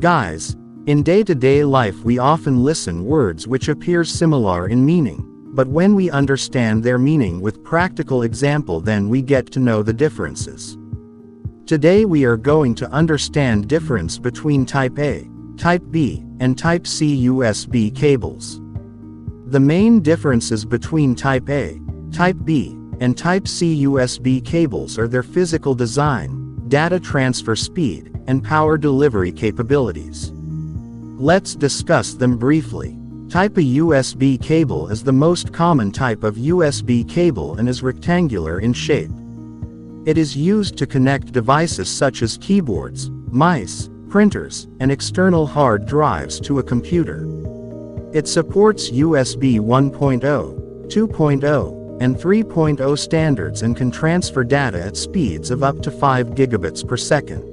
Guys, in day-to-day life we often listen words which appear similar in meaning, but when we understand their meaning with practical example then we get to know the differences. Today we are going to understand difference between Type A, Type B, and Type C USB cables. The main differences between Type A, Type B, and Type C USB cables are their physical design, data transfer speed, and power delivery capabilities. Let's discuss them briefly. Type A USB cable is the most common type of USB cable and is rectangular in shape. It is used to connect devices such as keyboards, mice, printers, and external hard drives to a computer. It supports USB 1.0, 2.0, and 3.0 standards and can transfer data at speeds of up to 5 gigabits per second.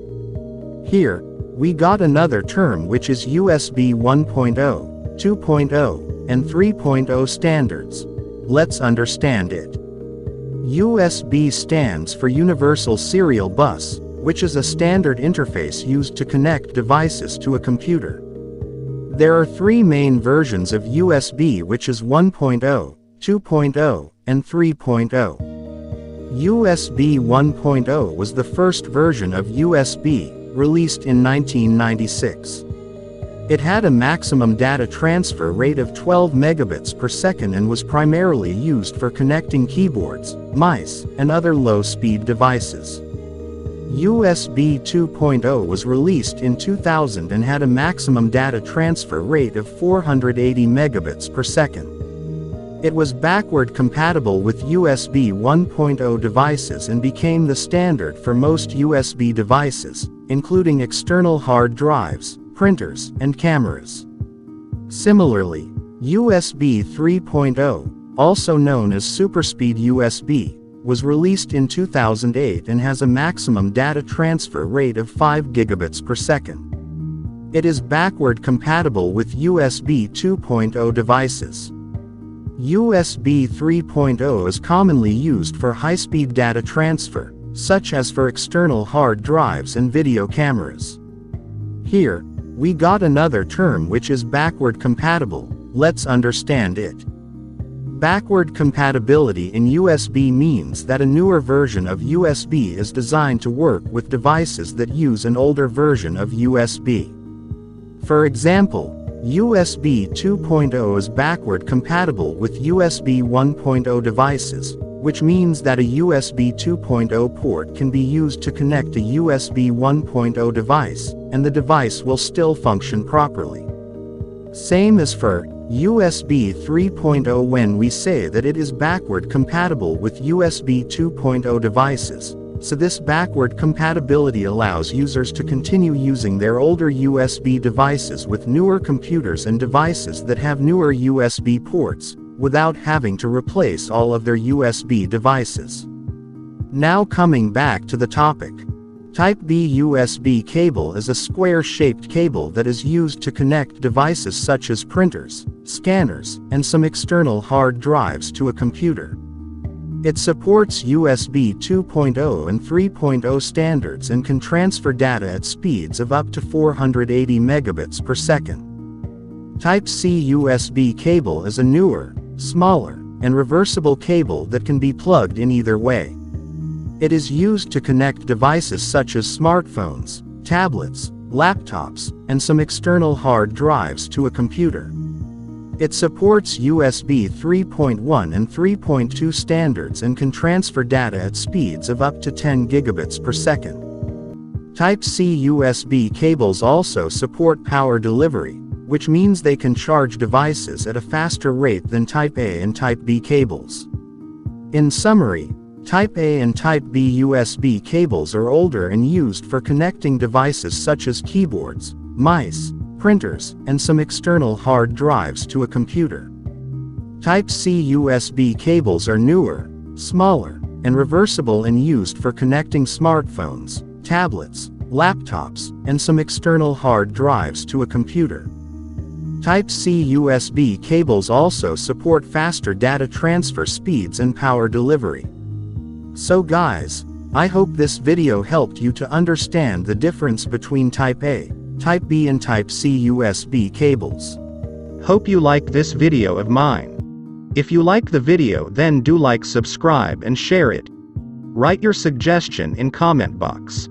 Here, we got another term which is USB 1.0, 2.0, and 3.0 standards. Let's understand it. USB stands for Universal Serial Bus, which is a standard interface used to connect devices to a computer. There are three main versions of USB, which is 1.0, 2.0, and 3.0. USB 1.0 was the first version of USB, released in 1996. It had a maximum data transfer rate of 12 megabits per second and was primarily used for connecting keyboards, mice, and other low-speed devices. USB 2.0 was released in 2000 and had a maximum data transfer rate of 480 megabits per second. It was backward compatible with USB 1.0 devices and became the standard for most USB devices, including external hard drives, printers, and cameras. Similarly, USB 3.0, also known as Superspeed USB, was released in 2008 and has a maximum data transfer rate of 5 gigabits per second. It is backward compatible with USB 2.0 devices. USB 3.0 is commonly used for high-speed data transfer, such as for external hard drives and video cameras. Here, we got another term which is backward compatible. Let's understand it. Backward compatibility in USB means that a newer version of USB is designed to work with devices that use an older version of USB. For example, USB 2.0 is backward compatible with USB 1.0 devices, which means that a USB 2.0 port can be used to connect a USB 1.0 device, and the device will still function properly. Same as for USB 3.0 when we say that it is backward compatible with USB 2.0 devices, so this backward compatibility allows users to continue using their older USB devices with newer computers and devices that have newer USB ports, without having to replace all of their USB devices. Now coming back to the topic. Type B USB cable is a square-shaped cable that is used to connect devices such as printers, scanners, and some external hard drives to a computer. It supports USB 2.0 and 3.0 standards and can transfer data at speeds of up to 480 megabits per second. Type C USB cable is a newer, smaller, and reversible cable that can be plugged in either way. It is used to connect devices such as smartphones, tablets, laptops, and some external hard drives to a computer. It supports USB 3.1 and 3.2 standards and can transfer data at speeds of up to 10 gigabits per second. Type C USB cables also support power delivery, which means they can charge devices at a faster rate than Type A and Type B cables. In summary, Type A and Type B USB cables are older and used for connecting devices such as keyboards, mice, printers, and some external hard drives to a computer. Type C USB cables are newer, smaller, and reversible and used for connecting smartphones, tablets, laptops, and some external hard drives to a computer. Type C USB cables also support faster data transfer speeds and power delivery. So guys, I hope this video helped you to understand the difference between Type A, Type B and Type C USB cables. Hope you like this video of mine. If you like the video, then do like, subscribe and share it. Write your suggestion in comment box.